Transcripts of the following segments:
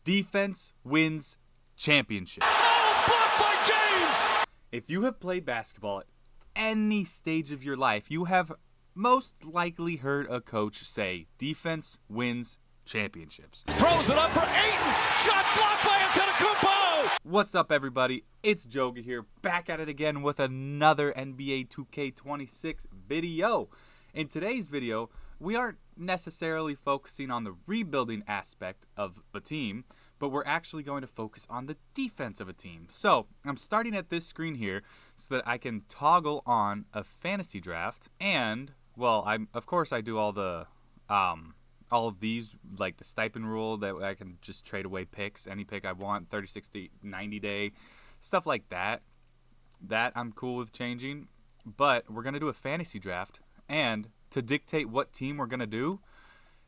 Defense wins championship. Oh, blocked by James! If you have played basketball at any stage of your life, you have most likely heard a coach say, defense wins championships. Throws it up for Ayton. Shot blocked by Antetokounmpo. What's up, everybody? It's Joga here, back at it again with another NBA 2K26 video. In today's video, we aren't necessarily focusing on the rebuilding aspect of a team, but we're actually going to focus on the defense of a team. So, I'm starting at this screen here so that I can toggle on a fantasy draft, and, well, of course I do all of these, like the stipend rule, that I can just trade away picks, any pick I want, 30, 60, 90 day, stuff like that. That I'm cool with changing, but we're going to do a fantasy draft, and to dictate what team we're going to do,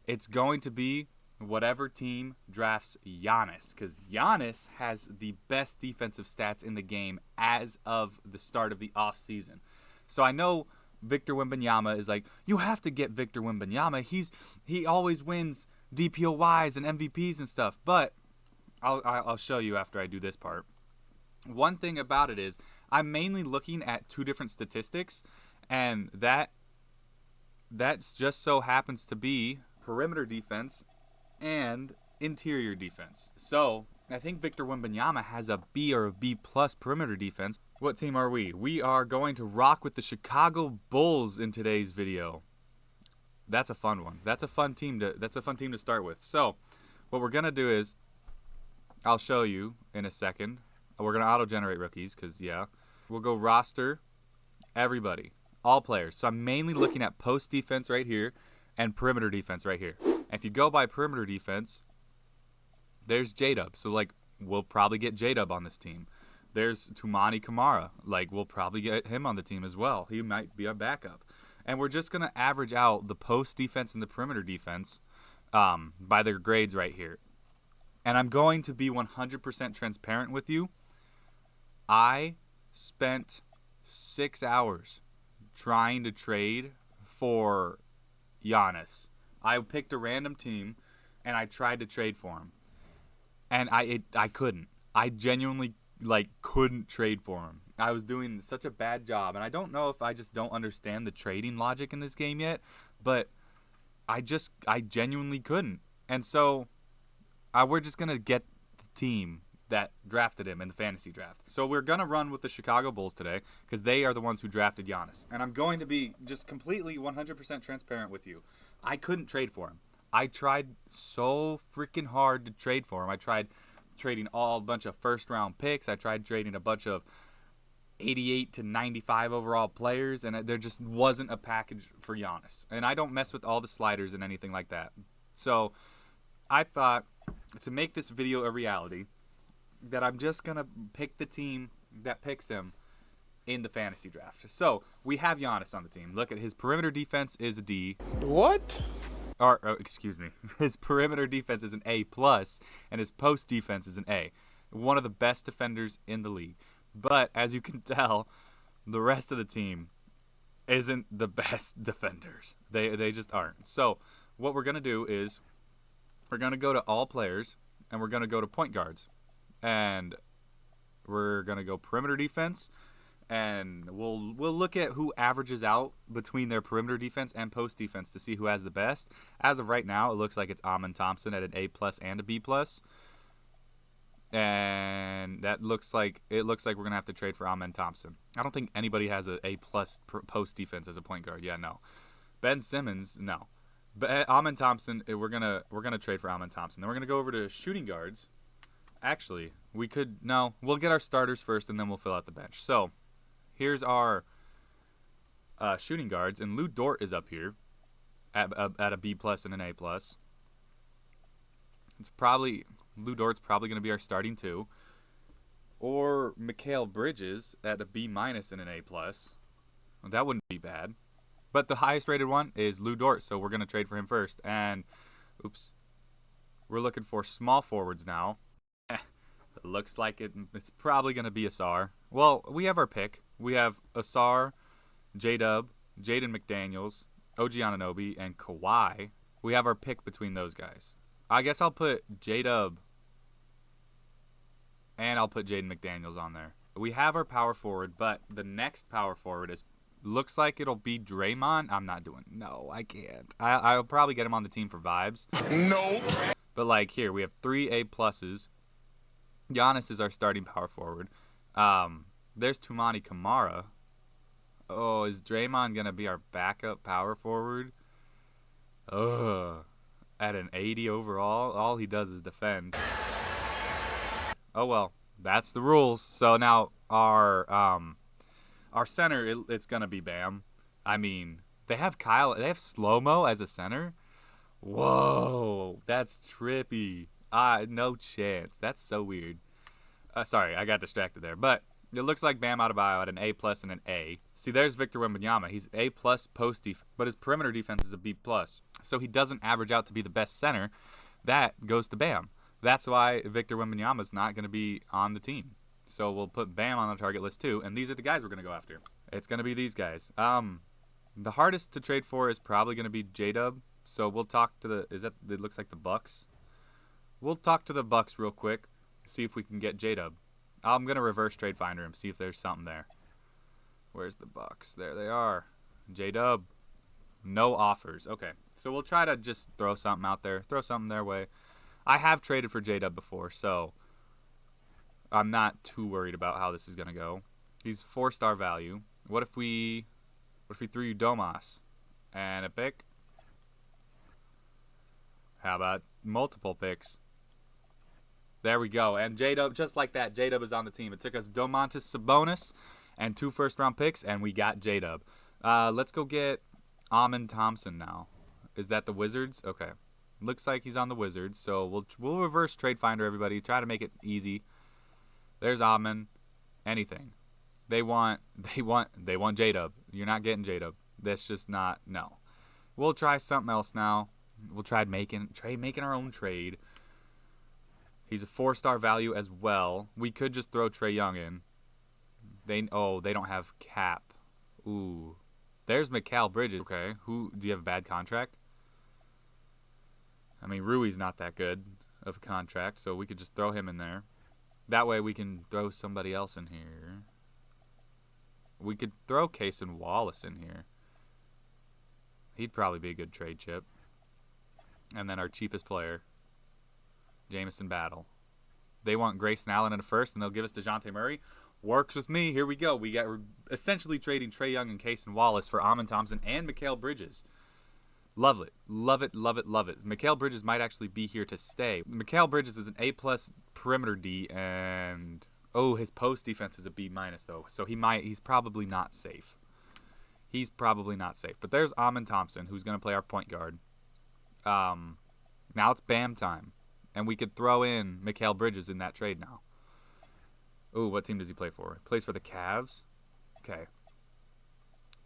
it's going to be whatever team drafts Giannis, because Giannis has the best defensive stats in the game as of the start of the offseason. So I know Victor Wembanyama is like, you have to get Victor Wembanyama. He always wins DPOYs and MVPs and stuff, but I'll show you after I do this part. One thing about it is I'm mainly looking at two different statistics, and that just so happens to be perimeter defense and interior defense. So I think Victor Wembanyama has a B or a B plus perimeter defense. What team are we? We are going to rock with the Chicago Bulls in today's video. That's a fun one. That's a fun team to start with. So what we're gonna do is, I'll show you in a second. We're gonna auto-generate rookies because we'll go roster everybody, all players. So I'm mainly looking at post defense right here and perimeter defense right here. And if you go by perimeter defense, there's J-Dub. So, like, we'll probably get J-Dub on this team. There's Toumani Camara. Like, we'll probably get him on the team as well. He might be our backup. And we're just going to average out the post defense and the perimeter defense by their grades right here. And I'm going to be 100% transparent with you. I spent 6 hours trying to trade for Giannis. I picked a random team, and I tried to trade for him. And I couldn't. I genuinely, couldn't trade for him. I was doing such a bad job. And I don't know if I just don't understand the trading logic in this game yet. But I genuinely couldn't. And so we're just going to get the team that drafted him in the fantasy draft. So we're going to run with the Chicago Bulls today because they are the ones who drafted Giannis. And I'm going to be just completely 100% transparent with you. I couldn't trade for him. I tried so freaking hard to trade for him. I tried trading a bunch of first-round picks. I tried trading a bunch of 88 to 95 overall players, and there just wasn't a package for Giannis. And I don't mess with all the sliders and anything like that. So I thought, to make this video a reality, that I'm just going to pick the team that picks him in the fantasy draft. So we have Giannis on the team. Look at his perimeter defense is a D. What? Excuse me. His perimeter defense is an A+, and his post defense is an A. One of the best defenders in the league. But as you can tell, the rest of the team isn't the best defenders. They just aren't. So what we're going to do is we're going to go to all players, and we're going to go to point guards. And we're going to go perimeter defense, and we'll look at who averages out between their perimeter defense and post defense to see who has the best. As of right now, it looks like it's Amen Thompson at an A+ and a B+. And it looks like we're going to have to trade for Amen Thompson. I don't think anybody has an A+ post defense as a point guard. Yeah, no. Ben Simmons, no. But Amen Thompson, we're going to trade for Amen Thompson. Then we're going to go over to shooting guards. Actually, we'll get our starters first, and then we'll fill out the bench. So here's our shooting guards, and Lou Dort is up here at a B+ and an A+. Lou Dort's probably going to be our starting two. Or Mikal Bridges at a B- and an A+. That wouldn't be bad. But the highest rated one is Lou Dort, so we're going to trade for him first. And, we're looking for small forwards now. It looks like it's probably going to be Asar. Well, we have our pick. We have Asar, J-Dub, Jaden McDaniels, OG Anunoby, and Kawhi. We have our pick between those guys. I guess I'll put J-Dub And I'll put Jaden McDaniels on there. We have our power forward, but the next power forward looks like it'll be Draymond. I'm not doing. No, I can't. I'll probably get him on the team for vibes. No. But like here, we have 3 A+. Giannis is our starting power forward. There's Toumani Camara. Oh, is Draymond gonna be our backup power forward? Ugh. At an 80 overall, all he does is defend. Oh well, that's the rules. So now our center, it's gonna be Bam. I mean, they have Slow-Mo as a center. Whoa, that's trippy. No chance. That's so weird. Sorry, I got distracted there. But it looks like Bam Adebayo at an A+ and an A. See, there's Victor Wembanyama. He's A+ post defense, but his perimeter defense is a B+. So he doesn't average out to be the best center. That goes to Bam. That's why Victor Wembanyama is not going to be on the team. So we'll put Bam on the target list too, and these are the guys we're going to go after. It's going to be these guys. The hardest to trade for is probably going to be J-Dub. So we'll talk to it looks like the Bucks. We'll talk to the Bucks real quick, see if we can get J-Dub. I'm going to reverse trade finder him, see if there's something there. Where's the Bucks? There they are. J-Dub. No offers. Okay. So we'll try to just throw something out there, throw something their way. I have traded for J-Dub before, so I'm not too worried about how this is going to go. He's 4-star value. What if we threw you Domas and a pick? How about multiple picks? There we go. And J-Dub, just like that, J-Dub is on the team. It took us Domantas Sabonis and 2 first-round picks, and we got J-Dub. Let's go get Amen Thompson now. Is that the Wizards? Okay. Looks like he's on the Wizards, so we'll reverse trade finder everybody. Try to make it easy. There's Amen. Anything. They want J-Dub. You're not getting J-Dub. That's just not, no. We'll try something else now. We'll try making our own trade. He's a 4-star value as well. We could just throw Trae Young in. They don't have cap. Ooh. There's Mikal Bridges. Okay. Do you have a bad contract? I mean, Rui's not that good of a contract, so we could just throw him in there. That way we can throw somebody else in here. We could throw Cason Wallace in here. He'd probably be a good trade chip. And then our cheapest player, Jamison Battle. They want Grayson Allen in a first, and they'll give us DeJounte Murray. Works with me. Here we go. We're essentially trading Trae Young and Cason Wallace for Amen Thompson and Mikal Bridges. Love it. Love it, love it, love it. Mikal Bridges might actually be here to stay. Mikal Bridges is an A+ perimeter D, and his post defense is a B- though. So he's probably not safe. He's probably not safe. But there's Amen Thompson, who's going to play our point guard. Now it's Bam time. And we could throw in Mikal Bridges in that trade now. Ooh, what team does he play for? He plays for the Cavs. Okay.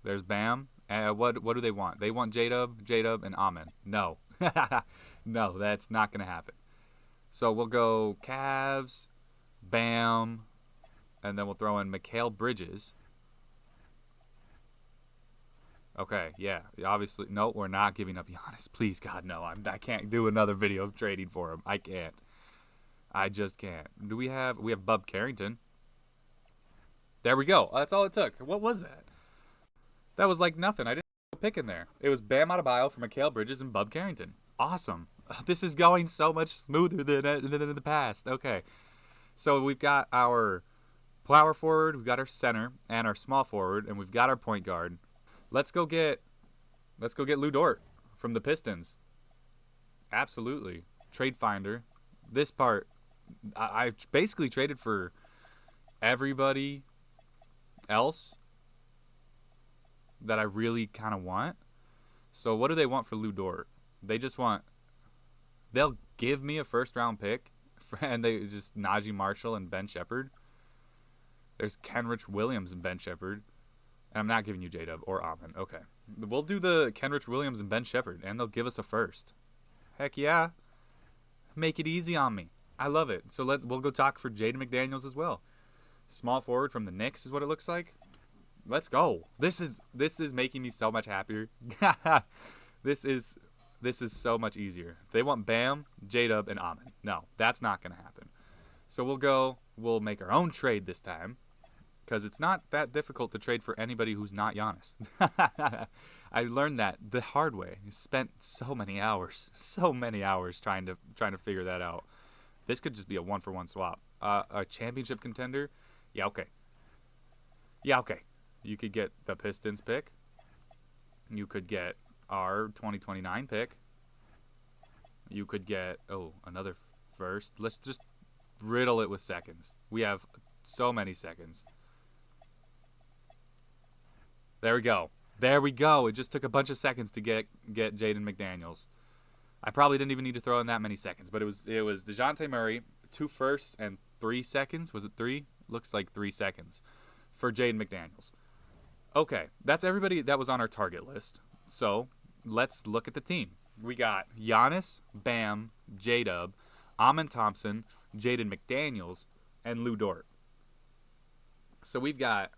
There's Bam. What do they want? They want J-Dub, and Amen. No. No, that's not going to happen. So we'll go Cavs, Bam, and then we'll throw in Mikal Bridges. Okay, yeah. Obviously, no, we're not giving up Giannis. Please, God, no. I can't do another video of trading for him. I can't. I just can't. We have Bub Carrington. There we go. That's all it took. What was that? That was like nothing. I didn't pick in there. It was Bam Adebayo for Mikal Bridges and Bub Carrington. Awesome. This is going so much smoother than in the past. Okay. So we've got our power forward, we've got our center, and our small forward, and we've got our point guard. Let's go get Lu Dort from the Pistons. Absolutely. Trade finder. This part, I basically traded for everybody else that I really kind of want. So what do they want for Lu Dort? They'll give me a first-round pick, and they just Najee Marshall and Ben Shepherd. There's Kenrich Williams and Ben Shepherd. And I'm not giving you J-Dub or Amen. Okay. We'll do the Kenrich Williams and Ben Shepherd, and they'll give us a first. Heck yeah. Make it easy on me. I love it. So we'll go talk for Jaden McDaniels as well. Small forward from the Knicks is what it looks like. Let's go. This is making me so much happier. This is so much easier. They want Bam, J-Dub, and Amen. No, that's not going to happen. So we'll make our own trade this time, because it's not that difficult to trade for anybody who's not Giannis. I learned that the hard way. I spent so many hours trying to figure that out. This could just be a 1-for-1 swap. A championship contender? Yeah, okay. You could get the Pistons pick. You could get our 2029 pick. You could get, another first. Let's just riddle it with seconds. We have so many seconds. There we go. It just took a bunch of seconds to get Jaden McDaniels. I probably didn't even need to throw in that many seconds, but it was DeJounte Murray, 2 firsts and 3 seconds. Was it 3? Looks like 3 seconds for Jaden McDaniels. Okay, that's everybody that was on our target list. So let's look at the team. We got Giannis, Bam, J-Dub, Amen Thompson, Jaden McDaniels, and Lu Dort. So we've got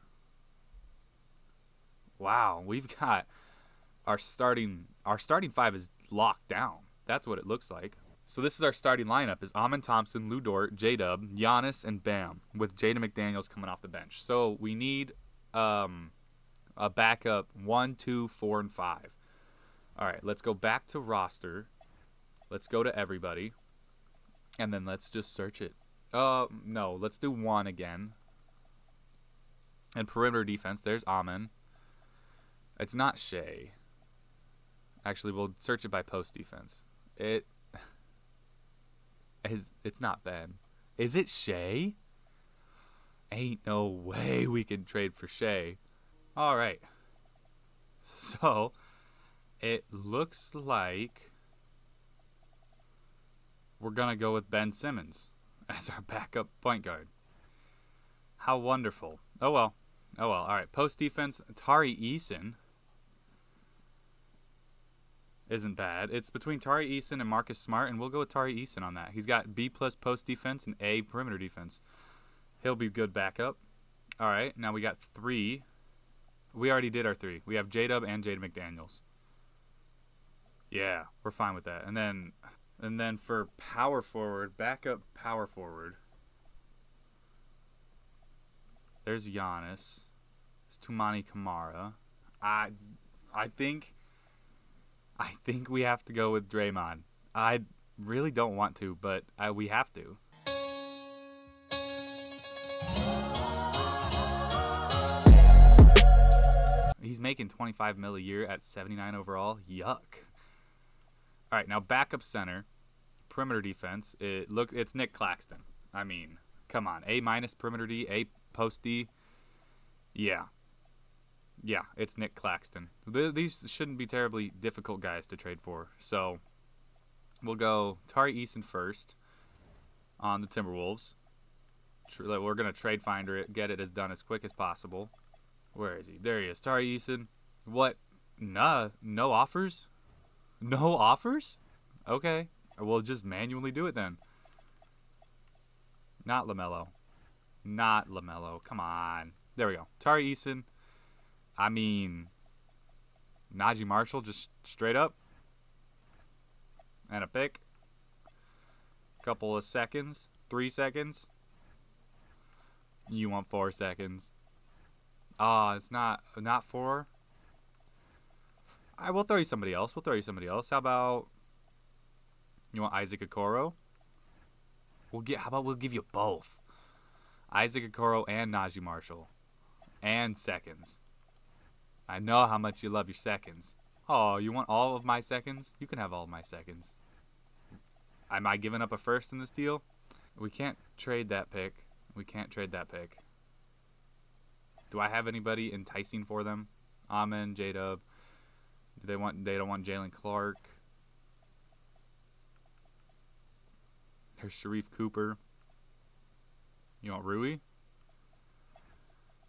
our starting 5 is locked down. That's what it looks like. So this is our starting lineup: is Amen Thompson, Lu Dort, J-Dub, Giannis, and Bam, with Jaden McDaniels coming off the bench. So we need a backup 1, 2, 4, and 5. All right, let's go back to roster. Let's go to everybody, and then let's just search it. No, let's do 1 again. And perimeter defense, there's Amen. It's not Shea. Actually, we'll search it by post defense. It's not Ben. Is it Shea? Ain't no way we can trade for Shea. All right. So it looks like we're going to go with Ben Simmons as our backup point guard. How wonderful. Oh well. All right. Post defense, Tari Eason isn't bad. It's between Tari Eason and Marcus Smart, and we'll go with Tari Eason on that. He's got B+ post defense and A perimeter defense. He'll be good backup. All right, now we got 3. We already did our 3. We have J-Dub and Jaden McDaniels. Yeah, we're fine with that. And then for power forward, backup power forward, there's Giannis. It's Toumani Camara. I think we have to go with Draymond. I really don't want to, but we have to. He's making $25 million a year at 79 overall. Yuck. All right, now backup center, perimeter defense. It's Nick Claxton. I mean, come on. A- perimeter D, A post D. Yeah, it's Nick Claxton. These shouldn't be terribly difficult guys to trade for. So we'll go Tari Eason first on the Timberwolves. We're going to trade finder it, get it done as quick as possible. Where is he? There he is. Tari Eason. What? No offers? No offers? Okay. We'll just manually do it then. Not LaMelo. Come on. There we go. Tari Eason. I mean, Najee Marshall, just straight up. And a pick. Couple of seconds. 3 seconds. You want 4 seconds. It's not 4. We'll throw you somebody else. How about, you want Isaac Okoro? How about we'll give you both. Isaac Okoro and Najee Marshall. And seconds. I know how much you love your seconds. Oh, you want all of my seconds? You can have all of my seconds. Am I giving up a first in this deal? We can't trade that pick. Do I have anybody enticing for them? Amen, J-Dub. They don't want Jalen Clark. There's Sharif Cooper. You want Rui?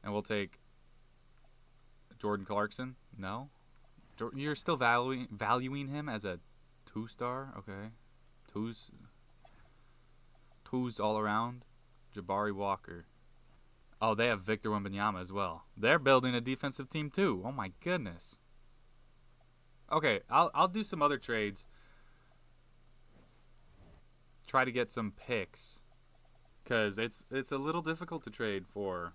And we'll take Jordan Clarkson? No? You're still valuing him as a 2-star? Okay. Twos all around. Jabari Walker. Oh, they have Victor Wembanyama as well. They're building a defensive team too. Oh my goodness. Okay, I'll do some other trades. Try to get some picks. Because it's a little difficult to trade for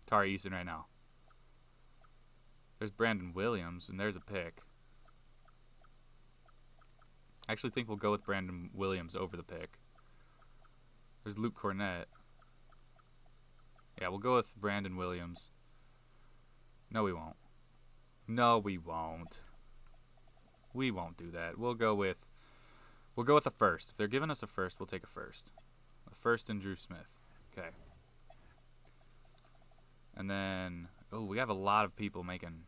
Tari Eason right now. There's Brandon Williams, and there's a pick. I actually think we'll go with Brandon Williams over the pick. There's Luke Cornett. Yeah, we'll go with Brandon Williams. No, we won't. No, we won't. We won't do that. We'll go with a first. If they're giving us a first, we'll take a first. A first and Drew Smith. Okay. And then, we have a lot of people making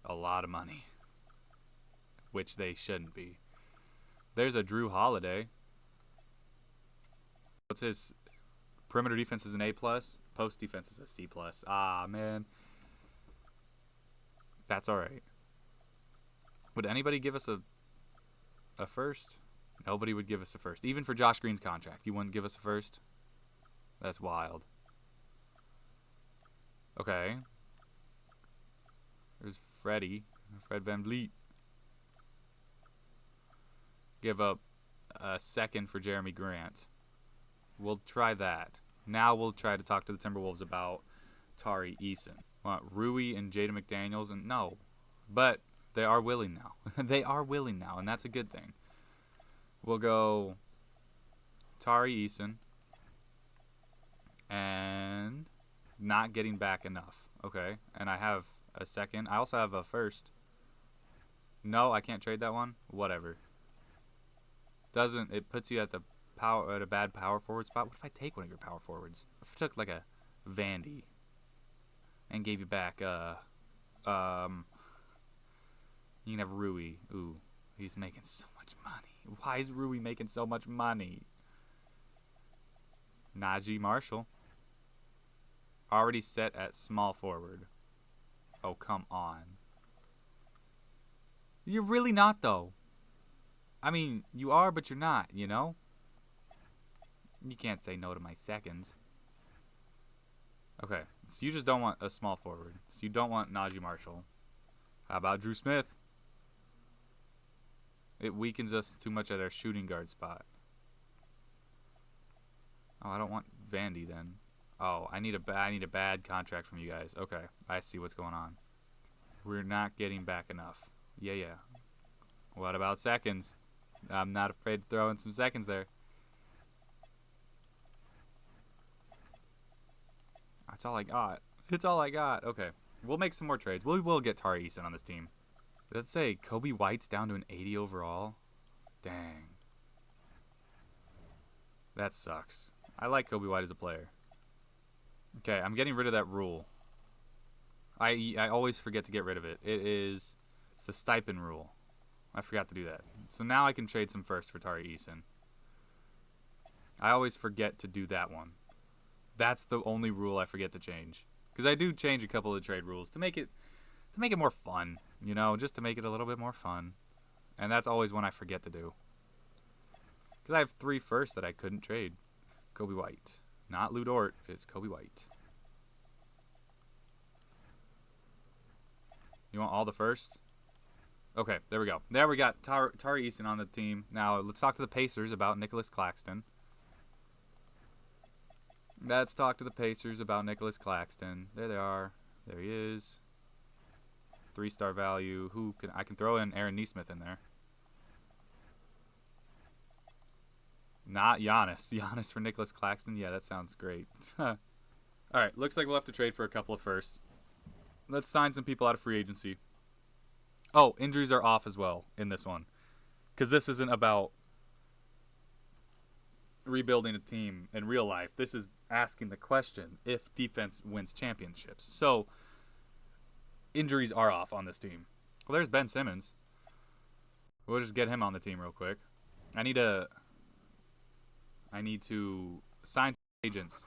a lot of money, which they shouldn't be. There's a Drew Holiday. What's his perimeter defense is an A+, post defense is a C+. Ah, man. That's all right. Would anybody give us a first? Nobody would give us a first. Even for Josh Green's contract, you wouldn't give us a first? That's wild. Okay. There's Fred VanVleet. Give up a second for Jeremy Grant. We'll try that. Now we'll try to talk to the Timberwolves about Tari Eason. Want Rui and Jaden McDaniels? And no. But they are willing now. They are willing now, and that's a good thing. We'll go Tari Eason and not getting back enough. Okay. And I have a second. I also have a first. No, I can't trade that one. Whatever. It puts you at a bad power forward spot. What if I take one of your power forwards? If I took like a Vandy and gave you back you can have Rui. Ooh, he's making so much money. Why is Rui making so much money? Najee Marshall. Already set at small forward. Oh, come on. You're really not, though. I mean, you are, but you're not, you know? You can't say no to my seconds. Okay, so you just don't want a small forward. So you don't want Najee Marshall. How about Drew Smith? It weakens us too much at our shooting guard spot. Oh, I don't want Vandy then. Oh, I need a bad contract from you guys. Okay, I see what's going on. We're not getting back enough. Yeah. What about seconds? I'm not afraid to throw in some seconds there. That's all I got. It's all I got. Okay, we'll make some more trades. We will get Tari Eason on this team. Let's say Kobe White's down to an 80 overall. Dang. That sucks. I like Kobe White as a player. Okay, I'm getting rid of that rule. I always forget to get rid of it. It's the stipend rule. I forgot to do that. So now I can trade some first for Tari Eason. I always forget to do that one. That's the only rule I forget to change. Because I do change a couple of trade rules to make it more fun, you know, just to make it a little bit more fun. And that's always one I forget to do. Because I have 3 firsts that I couldn't trade. Kobe White. Not Lou Dort, it's Kobe White. You want all the first? Okay, there we go. There we got Tari Eason on the team. Now let's talk to the Pacers about Nicholas Claxton. Let's talk to the Pacers about Nicholas Claxton. There they are. There he is. 3-star value. I can throw in Aaron Nesmith in there. Not Giannis. Giannis for Nicholas Claxton. Yeah, that sounds great. All right, looks like we'll have to trade for a couple of firsts. Let's sign some people out of free agency. Oh, injuries are off as well in this one. Because this isn't about rebuilding a team in real life. This is asking the question if defense wins championships. So, injuries are off on this team. Well, there's Ben Simmons. We'll just get him on the team real quick. I need to sign some agents.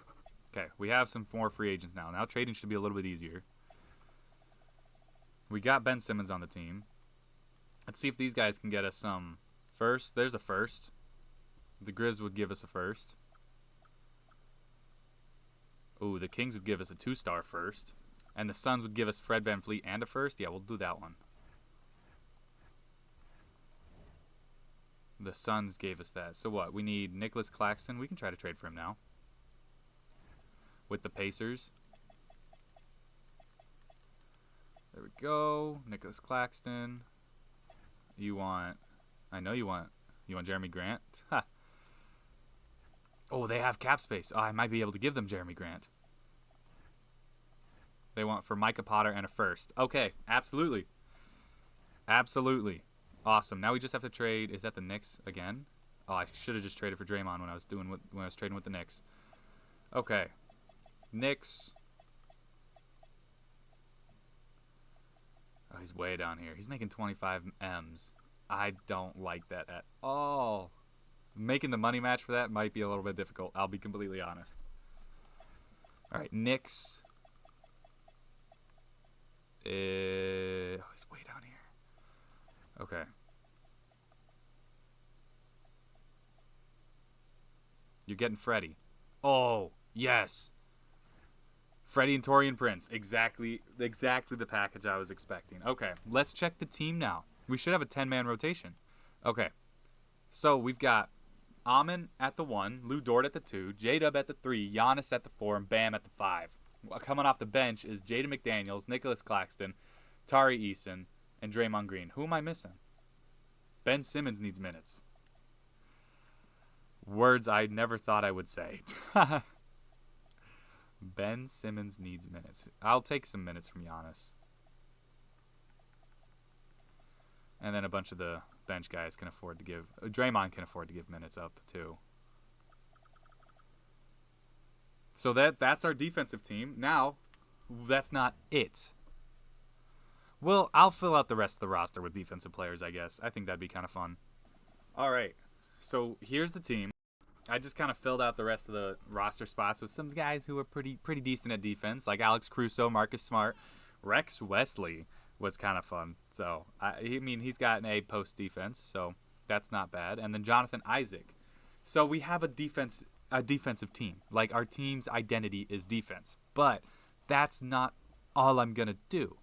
Okay, we have some more free agents now. Now trading should be a little bit easier. We got Ben Simmons on the team. Let's see if these guys can get us some first. There's a first. The Grizz would give us a first. Ooh, the Kings would give us a 2-star first. And the Suns would give us Fred VanVleet and a first. Yeah, we'll do that one. The Suns gave us that. So what? We need Nicholas Claxton. We can try to trade for him now. with the Pacers. There we go. Nicholas Claxton. I know you want Jeremy Grant. Ha. Oh, they have cap space. Oh, I might be able to give them Jeremy Grant. They want for Micah Potter and a first. Okay, absolutely. Absolutely. Awesome. Now we just have to trade. Is that the Knicks again? Oh, I should have just traded for Draymond when I was trading with the Knicks. Okay. Knicks. Oh, he's way down here. He's making 25 M's. I don't like that at all. Making the money match for that might be a little bit difficult. I'll be completely honest. All right, Knicks. He's way down here. Okay. You're getting Freddie. Oh, yes. Freddie and Taurean Prince. Exactly the package I was expecting. Okay, let's check the team now. We should have a 10-man rotation. Okay. So we've got Amen at the 1, Lou Dort at the 2, J-Dub at the 3, Giannis at the 4, and Bam at the 5. Coming off the bench is Jaden McDaniels, Nicholas Claxton, Tari Eason, and Draymond Green. Who am I missing? Ben Simmons needs minutes. Words I never thought I would say. Ben Simmons needs minutes. I'll take some minutes from Giannis. And then a bunch of the bench guys can afford to give. Draymond can afford to give minutes up too. So that's our defensive team. Now, that's not it. Well, I'll fill out the rest of the roster with defensive players, I guess. I think that'd be kind of fun. All right. So here's the team. I just kind of filled out the rest of the roster spots with some guys who are pretty decent at defense, like Alex Caruso, Marcus Smart, Rex Wesley was kind of fun. So he's got an A post defense, so that's not bad. And then Jonathan Isaac. So we have a defensive team. Like our team's identity is defense, but that's not all I'm gonna do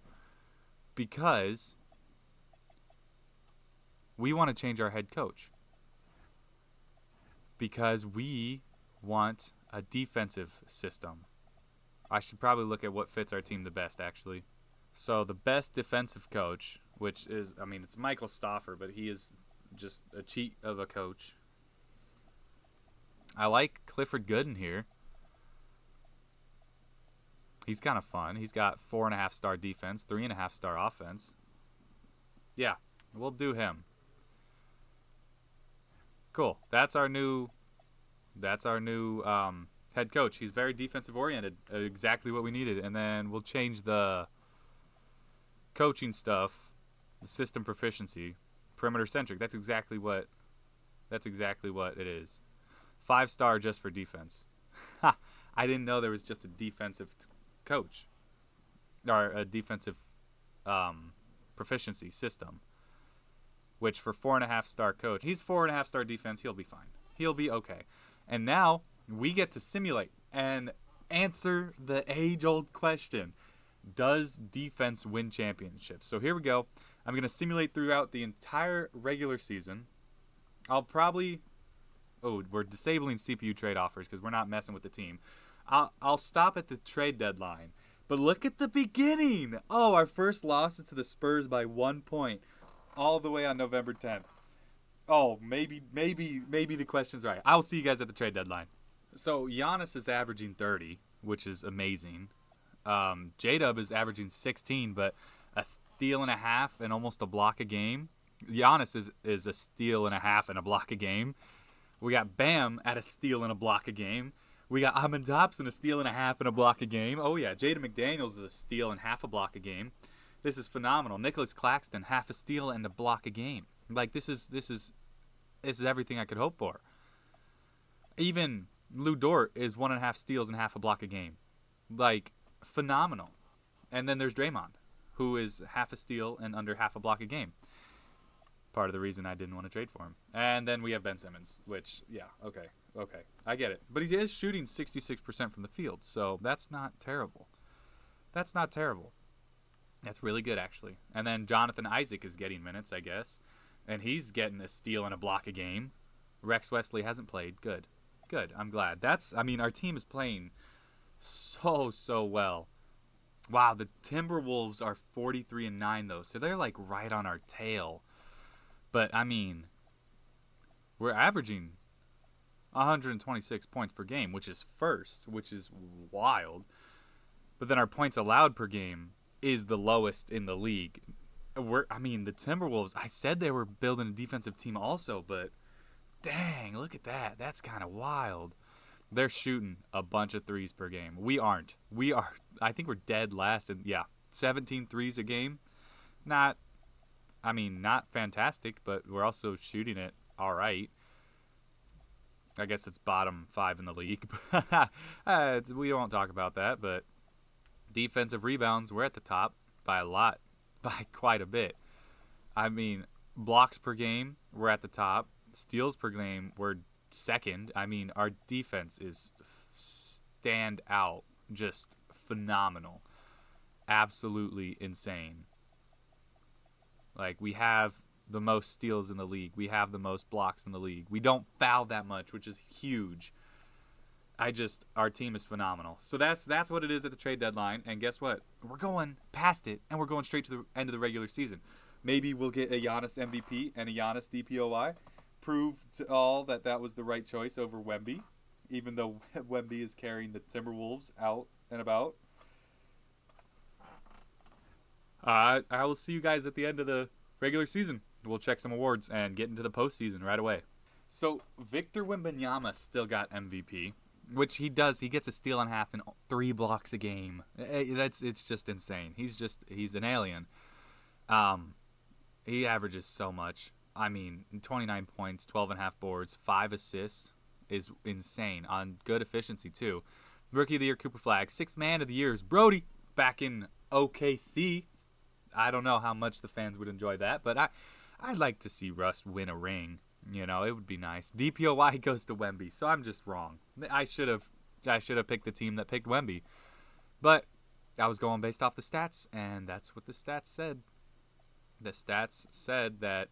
because we want to change our head coach. Because we want a defensive system. I should probably look at what fits our team the best, actually. So the best defensive coach, which is, it's Michael Stauffer, but he is just a cheat of a coach. I like Clifford Gooden here. He's kind of fun. He's got 4.5-star defense, 3.5-star offense. Yeah, we'll do him. Cool. That's our new head coach. He's very defensive oriented. Exactly what we needed. And then we'll change the coaching stuff, the system proficiency, perimeter centric. That's exactly what it is. 5-star just for defense. I didn't know there was just a defensive coach or a defensive proficiency system. Which for 4.5-star coach, he's 4.5-star defense. He'll be fine. He'll be okay. And now we get to simulate and answer the age-old question: does defense win championships? So here we go. I'm going to simulate throughout the entire regular season. We're disabling CPU trade offers because we're not messing with the team. I'll stop at the trade deadline. But look at the beginning. Oh, our first loss is to the Spurs by 1 point. All the way on November 10th. Oh, maybe the question's right. I'll see you guys at the trade deadline. So Giannis is averaging 30, which is amazing. J-Dub is averaging 16, but a steal and a half and almost a block a game. Giannis is a steal and a half and a block a game. We got Bam at a steal and a block a game. We got Amen Thompson a steal and a half and a block a game. Oh yeah, Jaden McDaniels is a steal and half a block a game. This is phenomenal. Nicholas Claxton, half a steal and a block a game. Like this is everything I could hope for. Even Lou Dort is 1.5 steals and half a block a game. Like phenomenal. And then there's Draymond, who is half a steal and under half a block a game. Part of the reason I didn't want to trade for him. And then we have Ben Simmons, which okay. I get it. But he is shooting 66% from the field, so that's not terrible. That's really good, actually. And then Jonathan Isaac is getting minutes, I guess. And he's getting a steal and a block a game. Rex Wesley hasn't played. Good. I'm glad. Our team is playing so well. Wow, the Timberwolves are 43-9 though, so they're like right on our tail. But I mean, we're averaging 126 points per game, which is first, which is wild. But then our points allowed per game is the lowest in the league. The Timberwolves, I said they were building a defensive team also, but dang, look at that. That's kind of wild. They're shooting a bunch of threes per game. We aren't. I think we're dead last. And 17 threes a game. Not fantastic, but we're also shooting it all right. I guess it's bottom 5 in the league. We won't talk about that, but defensive rebounds, we're at the top by a lot, by quite a bit. I mean, blocks per game, we're at the top. Steals per game, we're second. I mean, our defense is stand out, just phenomenal, absolutely insane. Like, we have the most steals in the league. We have the most blocks in the league. We don't foul that much, which is huge. Our team is phenomenal. So that's what it is at the trade deadline. And guess what? We're going past it, and we're going straight to the end of the regular season. Maybe we'll get a Giannis MVP and a Giannis DPOY. Prove to all that was the right choice over Wemby, even though Wemby is carrying the Timberwolves out and about. I will see you guys at the end of the regular season. We'll check some awards and get into the postseason right away. So Victor Wembanyama still got MVP, which he does. He gets a steal and a half and 3 blocks a game. It's just insane. He's an alien. He averages so much. I mean, 29 points, 12.5 boards, 5 assists is insane on good efficiency too. Rookie of the Year Cooper Flag. 6th Man of the Year is Brody back in OKC. I don't know how much the fans would enjoy that, but I'd like to see Russ win a ring. You know, it would be nice. DPOY goes to Wemby, so I'm just wrong. I should have picked the team that picked Wemby, but I was going based off the stats, and that's what the stats said. The stats said that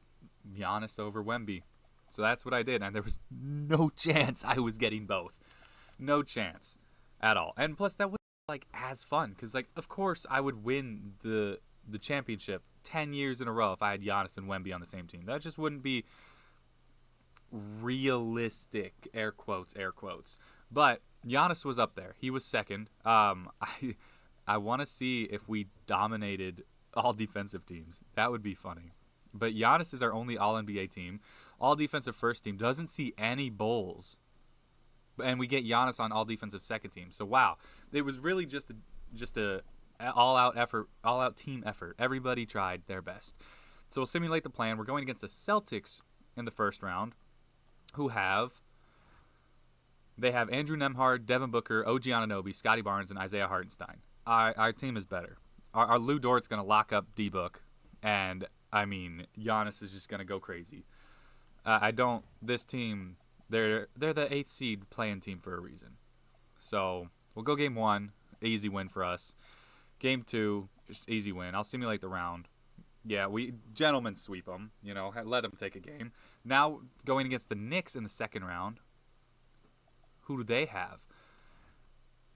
Giannis over Wemby, so that's what I did, and there was no chance I was getting both. No chance at all. And plus, that was like as fun because, like, of course, I would win the championship 10 years in a row if I had Giannis and Wemby on the same team. That just wouldn't be realistic, air quotes. But Giannis was up there. He was second. I want to see if we dominated all defensive teams. That would be funny. But Giannis is our only All-NBA team. All defensive first team doesn't see any Bulls. And we get Giannis on all defensive second team. So wow, it was really just a all-out effort, all-out team effort. Everybody tried their best. So we'll simulate the plan. We're going against the Celtics in the first round, who have Andrew Nembhard, Devin Booker, OG Anunoby, Scotty Barnes, and Isaiah Hartenstein. Our team is better. Our Lou Dort's going to lock up D-Book, and I mean, Giannis is just going to go crazy. This team, they're the 8th seed playing team for a reason. So we'll go game 1, easy win for us. Game 2, just easy win. I'll simulate the round. Yeah, we gentlemen sweep them, you know, let them take a game. Now going against the Knicks in the second round, who do they have?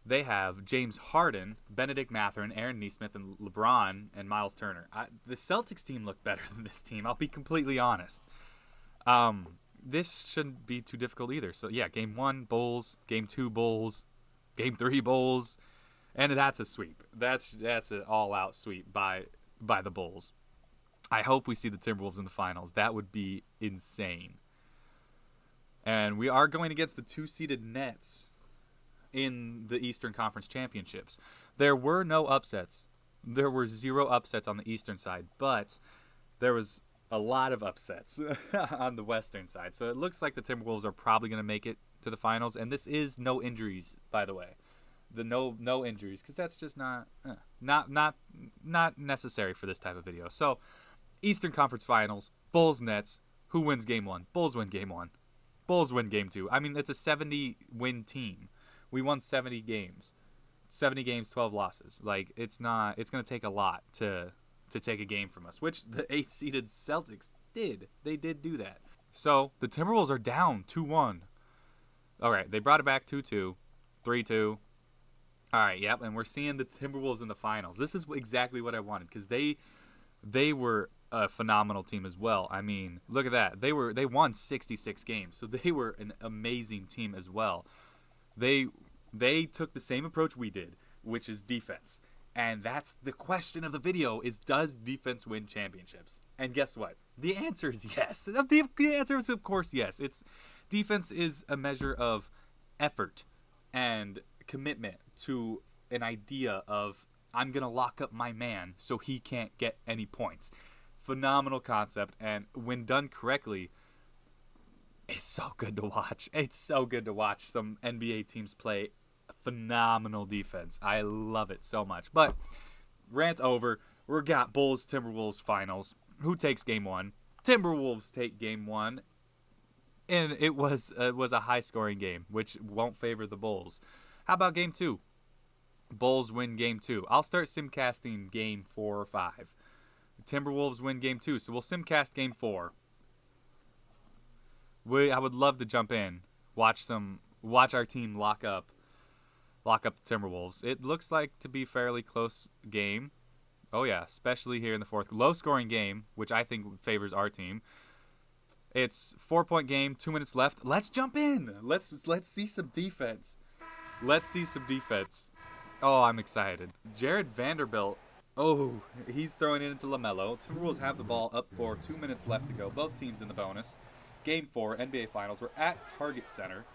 They have James Harden, Benedict Mathurin, Aaron Nesmith, and LeBron and Miles Turner. The Celtics team looked better than this team. I'll be completely honest. This shouldn't be too difficult either. So yeah, game 1 Bulls, game 2 Bulls, game 3 Bulls, and that's a sweep. That's an all-out sweep by the Bulls. I hope we see the Timberwolves in the finals. That would be insane. And we are going against the 2-seeded Nets in the Eastern Conference Championships. There were no upsets. There were 0 upsets on the Eastern side, but there was a lot of upsets on the Western side. So it looks like the Timberwolves are probably going to make it to the finals, and this is no injuries, by the way. The no injuries, because that's just not necessary for this type of video. So Eastern Conference Finals, Bulls Nets. Who wins game 1? Bulls win game 1. Bulls win game 2. I mean, it's a 70-win team. We won 70 games. 70 games, 12 losses. Like, it's going to take a lot to take a game from us, which the 8th-seeded Celtics did. They did do that. So the Timberwolves are down 2-1. All right, they brought it back 2-2, 3-2, All right, yep, and we're seeing the Timberwolves in the finals. This is exactly what I wanted because they were a phenomenal team as well. I mean, look at that. They won 66 games, so they were an amazing team as well. They took the same approach we did, which is defense. And that's the question of the video is, does defense win championships? And guess what? The answer is yes. The answer is, of course, yes. Defense is a measure of effort and commitment to an idea of, I'm going to lock up my man so he can't get any points. Phenomenal concept, and when done correctly, it's so good to watch. It's so good to watch some NBA teams play phenomenal defense. I love it so much. But rant over. We got Bulls Timberwolves finals. Who takes game one? Timberwolves take game one. And it was a high scoring game, which won't favor the Bulls. How about game two? Bulls win game two. I'll start simcasting game 4 or 5. Timberwolves win game 2, so we'll simcast game 4. I would love to jump in, watch our team lock up the Timberwolves. It looks like to be fairly close game. Oh yeah, especially here in the fourth. Low scoring game, which I think favors our team. It's 4-point game, 2 minutes left. Let's jump in. Let's see some defense. Let's see some defense. Oh, I'm excited. Jared Vanderbilt. Oh, he's throwing it into LaMelo. Timberwolves have the ball up for 2 minutes left to go. Both teams in the bonus. Game 4, NBA Finals. We're at Target Center.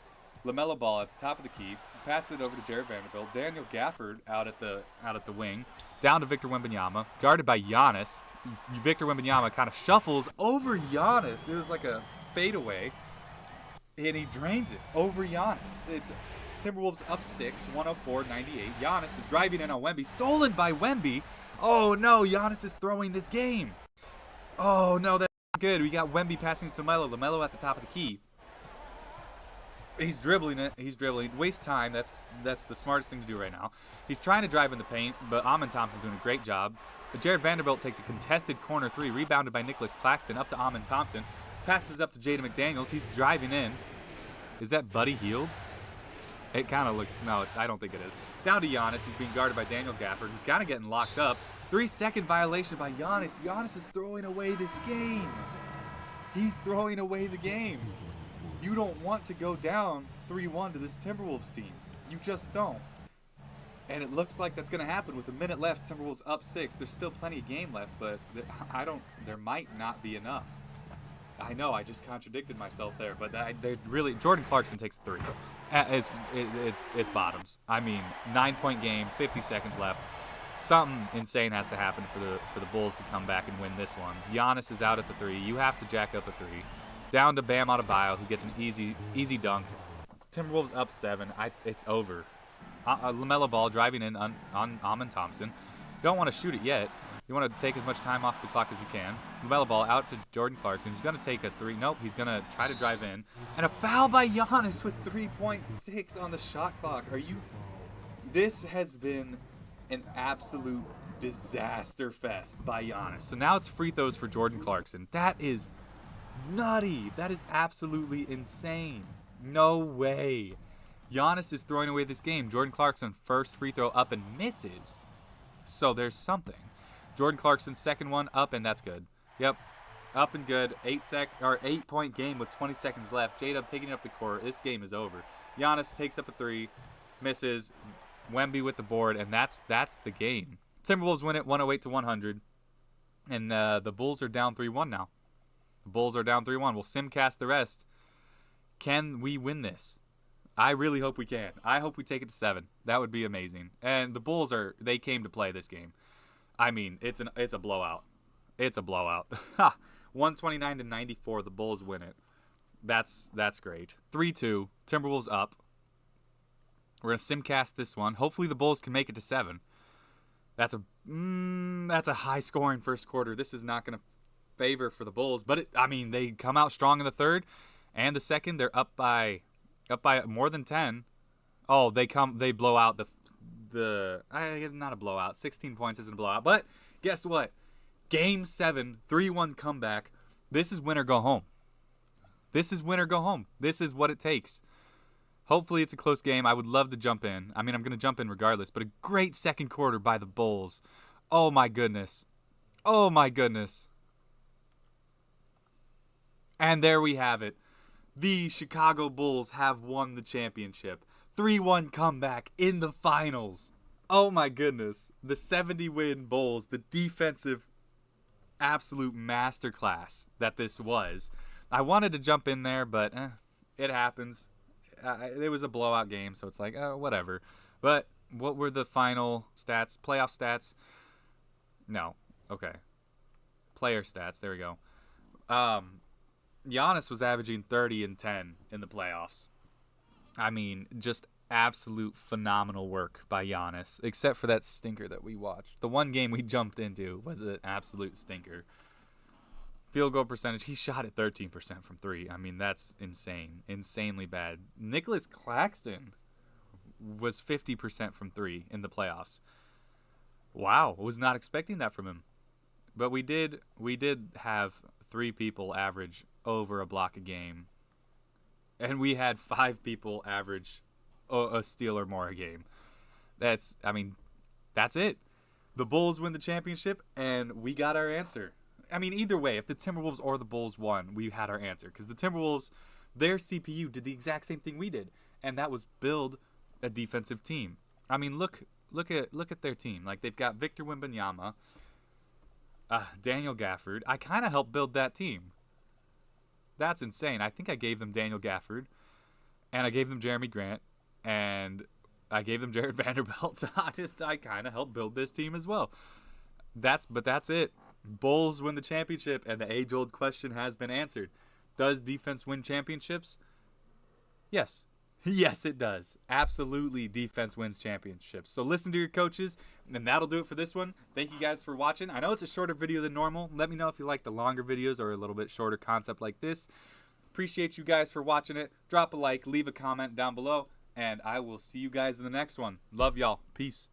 LaMelo ball at the top of the key. Passes it over to Jared Vanderbilt. Daniel Gafford out at the wing. Down to Victor Wembanyama. Guarded by Giannis. Victor Wembanyama kind of shuffles over Giannis. It was like a fadeaway. And he drains it over Giannis. It's Timberwolves up 6, 104-98. Giannis is driving in on Wemby. Stolen by Wemby. Oh no, Giannis is throwing this game. Oh no, that's good. We got Wemby passing to LaMelo. LaMelo at the top of the key. He's dribbling it. He's dribbling. Waste time. That's the smartest thing to do right now. He's trying to drive in the paint, but Amen Thompson's doing a great job. Jared Vanderbilt takes a contested corner 3, rebounded by Nicholas Claxton, up to Amen Thompson. Passes up to Jaden McDaniels. He's driving in. Is that Buddy Hield? It kind of looks, no, I don't think it is. Down to Giannis. He's being guarded by Daniel Gafford, who's kind of getting locked up. 3-second violation by Giannis. Giannis is throwing away this game. He's throwing away the game. You don't want to go down 3-1 to this Timberwolves team. You just don't. And it looks like that's going to happen with a minute left. Timberwolves up 6. There's still plenty of game left, but there might not be enough. I know, I just contradicted myself there, but they really, Jordan Clarkson takes a 3. It's bottoms. I mean, 9-point game, 50 seconds left. Something insane has to happen for the Bulls to come back and win this one. Giannis is out at the 3. You have to jack up a 3. Down to Bam Adebayo, who gets an easy dunk. Timberwolves up 7. It's over. LaMelo Ball driving in on Amen Thompson. You don't want to shoot it yet. You want to take as much time off the clock as you can. LaMelo Ball out to Jordan Clarkson. He's going to take a 3. Nope, he's going to try to drive in. And a foul by Giannis with 3.6 on the shot clock. This has been an absolute disaster fest by Giannis. So now it's free throws for Jordan Clarkson. That is nutty. That is absolutely insane. No way. Giannis is throwing away this game. Jordan Clarkson first free throw up and misses. So there's something. Jordan Clarkson's second one up, and that's good. Yep, up and good. 8-point game with 20 seconds left. J-Dub taking it up the court. This game is over. Giannis takes up a 3, misses. Wemby with the board, and that's the game. Timberwolves win it 108-100, and the Bulls are down 3-1 now. The Bulls are down 3-1. We'll simcast the rest. Can we win this? I really hope we can. I hope we take it to 7. That would be amazing. And the Bulls they came to play this game. I mean, it's a blowout. It's a blowout. 129-94. The Bulls win it. That's great. 3-2. Timberwolves up. We're gonna simcast this one. Hopefully the Bulls can make it to 7. That's a high scoring first quarter. This is not gonna favor for the Bulls, but they come out strong in the third and the second. They're up by more than 10. Oh, they blow out not a blowout. 16 points isn't a blowout, but guess what? Game 7, 3-1 comeback. This is win or go home. This is win or go home. This is what it takes. Hopefully it's a close game. I would love to jump in. I mean, I'm going to jump in regardless, but a great second quarter by the Bulls. Oh, my goodness. Oh, my goodness. And there we have it. The Chicago Bulls have won the championship. 3-1 comeback in the finals. Oh, my goodness. The 70-win Bulls, the defensive absolute masterclass that this was. I wanted to jump in there, but it happens. It was a blowout game, so it's like, whatever. But what were the final stats? Playoff stats? No. Okay. Player stats. There we go. Giannis was averaging 30 and 10 in the playoffs. I mean, just absolute phenomenal work by Giannis, except for that stinker that we watched. The one game we jumped into was an absolute stinker. Field goal percentage, he shot at 13% from 3. I mean, that's insane. Insanely bad. Nicholas Claxton was 50% from 3 in the playoffs. Wow, was not expecting that from him. But we did have 3 people average over a block a game. And we had 5 people average a steal or more a game. That's it. The Bulls win the championship, and we got our answer. I mean, either way, if the Timberwolves or the Bulls won, we had our answer. Because the Timberwolves, their CPU did the exact same thing we did, and that was build a defensive team. I mean, look at their team. Like, they've got Victor Wembanyama, Daniel Gafford. I kind of helped build that team. That's insane. I think I gave them Daniel Gafford, and I gave them Jeremy Grant, and I gave them Jared Vanderbilt. I kind of helped build this team as well. That's it. Bulls win the championship, and the age-old question has been answered. Does defense win championships? Yes. Yes, it does. Absolutely, defense wins championships. So listen to your coaches, and that'll do it for this one. Thank you guys for watching. I know it's a shorter video than normal. Let me know if you like the longer videos or a little bit shorter concept like this. Appreciate you guys for watching it. Drop a like, leave a comment down below, and I will see you guys in the next one. Love y'all. Peace.